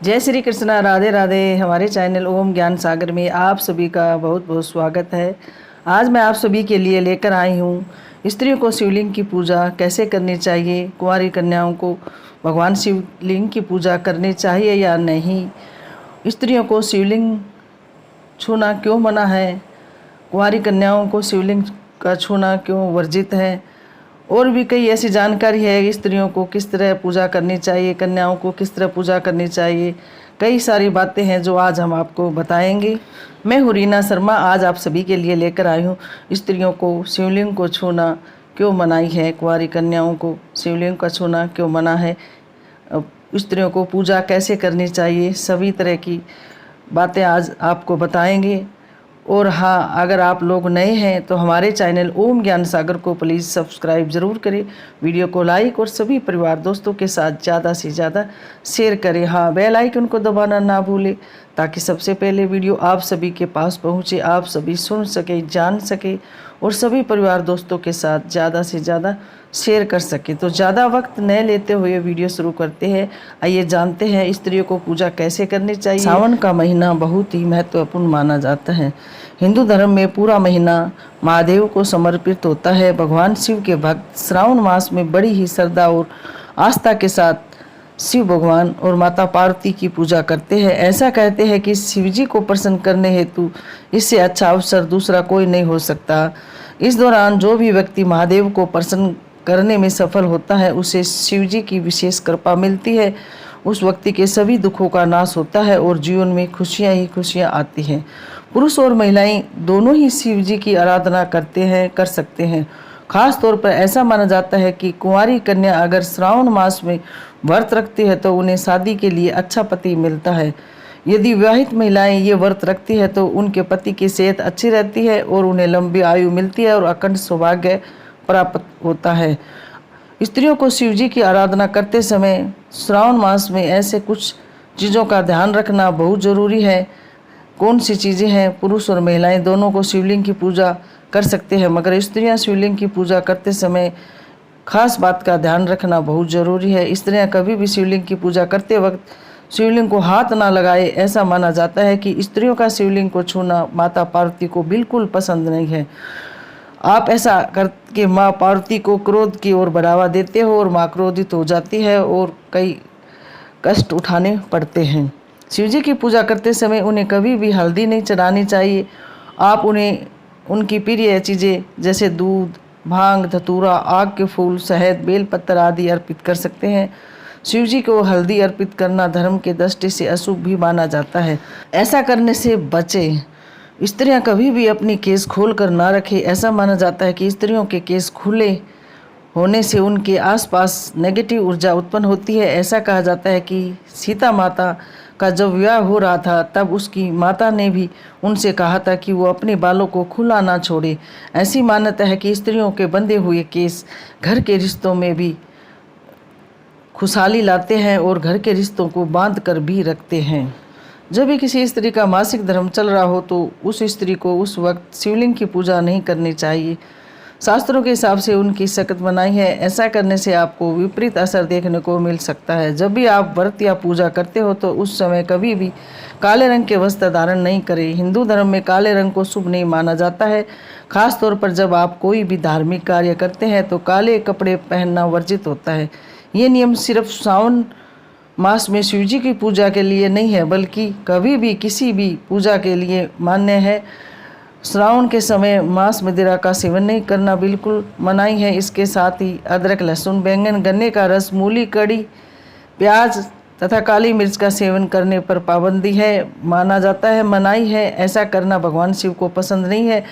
जय श्री कृष्णा, राधे राधे। हमारे चैनल ओम ज्ञान सागर में आप सभी का बहुत बहुत स्वागत है। आज मैं आप सभी के लिए लेकर आई हूँ स्त्रियों को शिवलिंग की पूजा कैसे करनी चाहिए, कुंवारी कन्याओं को भगवान शिवलिंग की पूजा करनी चाहिए या नहीं, स्त्रियों को शिवलिंग छूना क्यों मना है, कुंवारी कन्याओं को शिवलिंग का छूना क्यों वर्जित है, और भी कई ऐसी जानकारी है। स्त्रियों को किस तरह पूजा करनी चाहिए, कन्याओं को किस तरह पूजा करनी चाहिए, कई सारी बातें हैं जो आज हम आपको बताएंगे। मैं हूँ रीना शर्मा। आज आप सभी के लिए लेकर आई हूँ स्त्रियों को शिवलिंग को छूना क्यों मनाही है, कुंवारी कन्याओं को शिवलिंग का छूना क्यों मना है, स्त्रियों को पूजा कैसे करनी चाहिए, सभी तरह की बातें आज आपको बताएंगे। और हाँ, अगर आप लोग नए हैं तो हमारे चैनल ओम ज्ञान सागर को प्लीज़ सब्सक्राइब ज़रूर करें, वीडियो को लाइक और सभी परिवार दोस्तों के साथ ज़्यादा से ज़्यादा शेयर करें। हाँ, बेल आइकन को दबाना ना भूलें ताकि सबसे पहले वीडियो आप सभी के पास पहुँचे, आप सभी सुन सके, जान सके और सभी परिवार दोस्तों के साथ ज़्यादा से ज़्यादा शेयर कर सके। तो ज़्यादा वक्त न लेते हुए वीडियो शुरू करते हैं। आइए जानते हैं स्त्रियों को पूजा कैसे करनी चाहिए। सावन का महीना बहुत ही महत्वपूर्ण माना जाता है। हिंदू धर्म में पूरा महीना महादेव को समर्पित होता है। भगवान शिव के भक्त श्रावण मास में बड़ी ही श्रद्धा और आस्था के साथ शिव भगवान और माता पार्वती की पूजा करते हैं। ऐसा कहते हैं कि शिवजी को प्रसन्न करने हेतु इससे अच्छा अवसर दूसरा कोई नहीं हो सकता। इस दौरान जो भी व्यक्ति महादेव को प्रसन्न करने में सफल होता है उसे शिवजी की विशेष कृपा मिलती है। उस व्यक्ति के सभी दुखों का नाश होता है और जीवन में खुशियां ही खुशियां आती हैं। पुरुष और महिलाएं दोनों ही शिवजी की आराधना कर सकते हैं। खास तौर पर ऐसा माना जाता है कि कुंवारी कन्या अगर श्रावण मास में व्रत रखती है तो उन्हें शादी के लिए अच्छा पति मिलता है। यदि विवाहित महिलाएं ये व्रत रखती है तो उनके पति की सेहत अच्छी रहती है और उन्हें लंबी आयु मिलती है और अखंड सौभाग्य प्राप्त होता है। स्त्रियों को शिवजी की आराधना करते समय श्रावण मास में ऐसे कुछ चीज़ों का ध्यान रखना बहुत ज़रूरी है। कौन सी चीज़ें हैं? पुरुष और महिलाएं दोनों को शिवलिंग की पूजा कर सकते हैं, मगर स्त्रियां शिवलिंग की पूजा करते समय खास बात का ध्यान रखना बहुत ज़रूरी है। स्त्रियां कभी भी शिवलिंग की पूजा करते वक्त शिवलिंग को हाथ ना लगाए। ऐसा माना जाता है कि स्त्रियों का शिवलिंग को छूना माता पार्वती को बिल्कुल पसंद नहीं है। आप ऐसा करके माँ पार्वती को क्रोध की ओर बढ़ावा देते हो और माँ क्रोधित हो जाती है और कई कष्ट उठाने पड़ते हैं। शिवजी की पूजा करते समय उन्हें कभी भी हल्दी नहीं चढ़ानी चाहिए। आप उन्हें उनकी प्रिय चीज़ें जैसे दूध, भांग, धतूरा, आग के फूल, शहद, बेलपत्र आदि अर्पित कर सकते हैं। शिवजी को हल्दी अर्पित करना धर्म के दृष्टि से अशुभ भी माना जाता है। ऐसा करने से बचें। स्त्रियां कभी भी अपनी केस खोल कर ना रखें। ऐसा माना जाता है कि स्त्रियों के केस खुले होने से उनके आसपास नेगेटिव ऊर्जा उत्पन्न होती है। ऐसा कहा जाता है कि सीता माता का जब विवाह हो रहा था तब उसकी माता ने भी उनसे कहा था कि वो अपने बालों को खुला ना छोड़े। ऐसी मान्यता है कि स्त्रियों के बंधे हुए केस घर के रिश्तों में भी खुशहाली लाते हैं और घर के रिश्तों को बांध कर भी रखते हैं। जब भी किसी स्त्री का मासिक धर्म चल रहा हो तो उस स्त्री को उस वक्त शिवलिंग की पूजा नहीं करनी चाहिए। शास्त्रों के हिसाब से उनकी सख्त मनाही है। ऐसा करने से आपको विपरीत असर देखने को मिल सकता है। जब भी आप व्रत या पूजा करते हो तो उस समय कभी भी काले रंग के वस्त्र धारण नहीं करें। हिंदू धर्म में काले रंग को शुभ नहीं माना जाता है। खास तौर पर जब आप कोई भी धार्मिक कार्य करते हैं तो काले कपड़े पहनना वर्जित होता है। ये नियम सिर्फ सावन मास में शिवजी की पूजा के लिए नहीं है बल्कि कभी भी किसी भी पूजा के लिए मान्य है। श्रावण के समय मांस मदिरा का सेवन नहीं करना बिल्कुल मनाही है। इसके साथ ही अदरक, लहसुन, बैंगन, गन्ने का रस, मूली, कड़ी, प्याज तथा काली मिर्च का सेवन करने पर पाबंदी है। माना जाता है मनाही है। ऐसा करना भगवान शिव को पसंद नहीं है।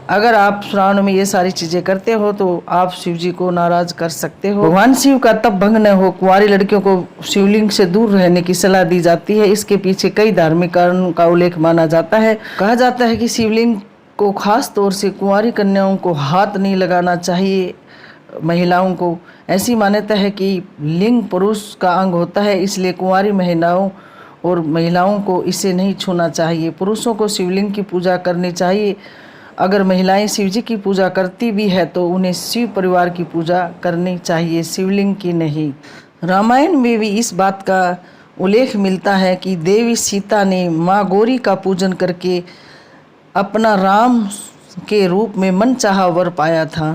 अगर आप श्रावण में ये सारी चीज़ें करते हो तो आप शिव जी को नाराज कर सकते हो। भगवान शिव का तब भंग न हो। कुंवारी लड़कियों को शिवलिंग से दूर रहने की सलाह दी जाती है। इसके पीछे कई धार्मिक कारणों का उल्लेख माना जाता है। कहा जाता है कि शिवलिंग को खास तौर से कुंवारी कन्याओं को हाथ नहीं लगाना चाहिए। महिलाओं को ऐसी मान्यता है कि लिंग पुरुष का अंग होता है, इसलिए कुंवारी महिलाओं और महिलाओं को इसे नहीं छूना चाहिए। पुरुषों को शिवलिंग की पूजा करनी चाहिए। अगर महिलाएं शिवजी की पूजा करती भी है तो उन्हें शिव परिवार की पूजा करनी चाहिए, शिवलिंग की नहीं। रामायण में भी इस बात का उल्लेख मिलता है कि देवी सीता ने माँ गौरी का पूजन करके अपना राम के रूप में मनचाहा वर पाया था।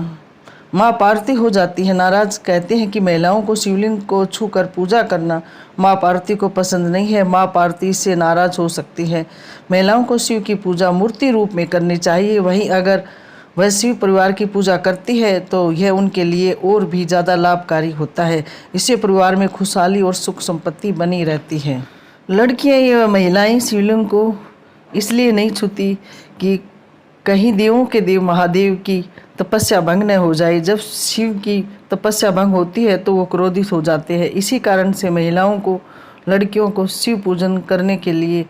माँ पार्वती हो जाती है नाराज। कहते हैं कि महिलाओं को शिवलिंग को छूकर पूजा करना माँ पार्वती को पसंद नहीं है। माँ पार्वती से नाराज हो सकती है। महिलाओं को शिव की पूजा मूर्ति रूप में करनी चाहिए। वहीं अगर वह शिव परिवार की पूजा करती है तो यह उनके लिए और भी ज़्यादा लाभकारी होता है। इससे परिवार में खुशहाली और सुख संपत्ति बनी रहती है। लड़कियां या महिलाएं शिवलिंग को इसलिए नहीं छूती कि कहीं देवों के देव महादेव की तपस्या भंग न हो जाए। जब शिव की तपस्या भंग होती है तो वो क्रोधित हो जाते हैं। इसी कारण से महिलाओं को, लड़कियों को शिव पूजन करने के लिए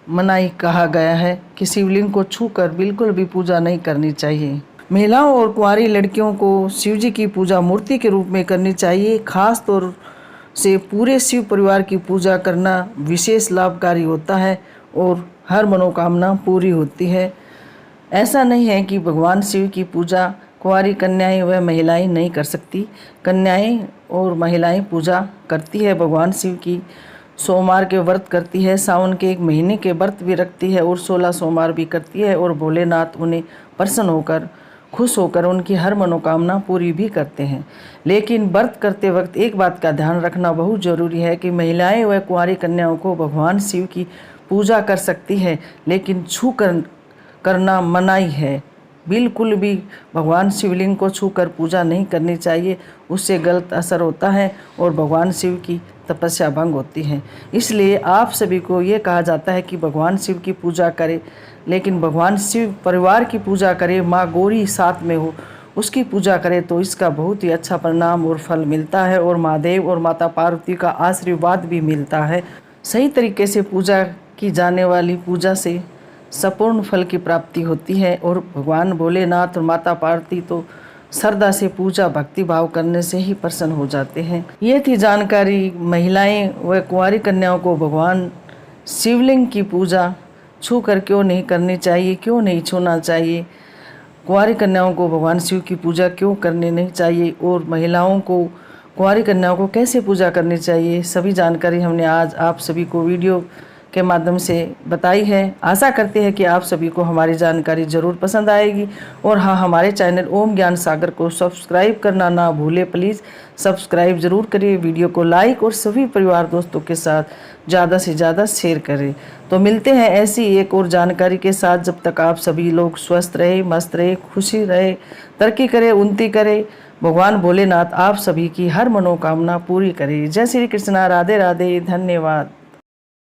मनाही कहा गया है कि शिवलिंग को छूकर बिल्कुल भी पूजा नहीं करनी चाहिए। महिलाओं और कुंवारी लड़कियों को शिव जी की पूजा मूर्ति के रूप में करनी चाहिए। खास तौर से पूरे शिव परिवार की पूजा करना विशेष लाभकारी होता है और हर मनोकामना पूरी होती है। ऐसा नहीं है कि भगवान शिव की पूजा कुंवारी कन्याएं व महिलाएं नहीं कर सकती। कन्याएं और महिलाएं पूजा करती है भगवान शिव की। सोमवार के व्रत करती है, सावन के 1 महीने के व्रत भी रखती है और 16 सोमवार भी करती है और भोलेनाथ उन्हें प्रसन्न होकर, खुश होकर उनकी हर मनोकामना पूरी भी करते हैं। लेकिन व्रत करते वक्त एक बात का ध्यान रखना बहुत जरूरी है कि महिलाएं व कुंवारी कन्याओं को भगवान शिव की पूजा कर सकती है, लेकिन छू करना मनाही है। बिल्कुल भी भगवान शिवलिंग को छूकर पूजा नहीं करनी चाहिए। उससे गलत असर होता है और भगवान शिव की तपस्या भंग होती है। इसलिए आप सभी को ये कहा जाता है कि भगवान शिव की पूजा करें, लेकिन भगवान शिव परिवार की पूजा करें, माँ गौरी साथ में हो उसकी पूजा करें तो इसका बहुत ही अच्छा परिणाम और फल मिलता है और महादेव और माता पार्वती का आशीर्वाद भी मिलता है। सही तरीके से पूजा की जाने वाली पूजा से संपूर्ण फल की प्राप्ति होती है और भगवान भोलेनाथ और माता पार्वती तो श्रद्धा से पूजा भक्ति भाव करने से ही प्रसन्न हो जाते हैं। ये थी जानकारी महिलाएं व कुंवारी कन्याओं को भगवान शिवलिंग की पूजा छू कर क्यों नहीं करनी चाहिए, क्यों नहीं छूना चाहिए, कुंवारी कन्याओं को भगवान शिव की पूजा क्यों करनी नहीं चाहिए और महिलाओं को, कुंवारी कन्याओं को कैसे पूजा करनी चाहिए। सभी जानकारी हमने आज आप सभी को वीडियो के माध्यम से बताई है। आशा करते हैं कि आप सभी को हमारी जानकारी ज़रूर पसंद आएगी। और हाँ, हमारे चैनल ओम ज्ञान सागर को सब्सक्राइब करना ना भूले। प्लीज़ सब्सक्राइब ज़रूर करिए, वीडियो को लाइक और सभी परिवार दोस्तों के साथ ज़्यादा से ज़्यादा शेयर करें। तो मिलते हैं ऐसी एक और जानकारी के साथ। जब तक आप सभी लोग स्वस्थ रहे, मस्त रहे, खुशी रहे, तरक्की करें, उन्नति करें। भगवान भोलेनाथ आप सभी की हर मनोकामना पूरी करे। जय श्री कृष्णा, राधे राधे, धन्यवाद।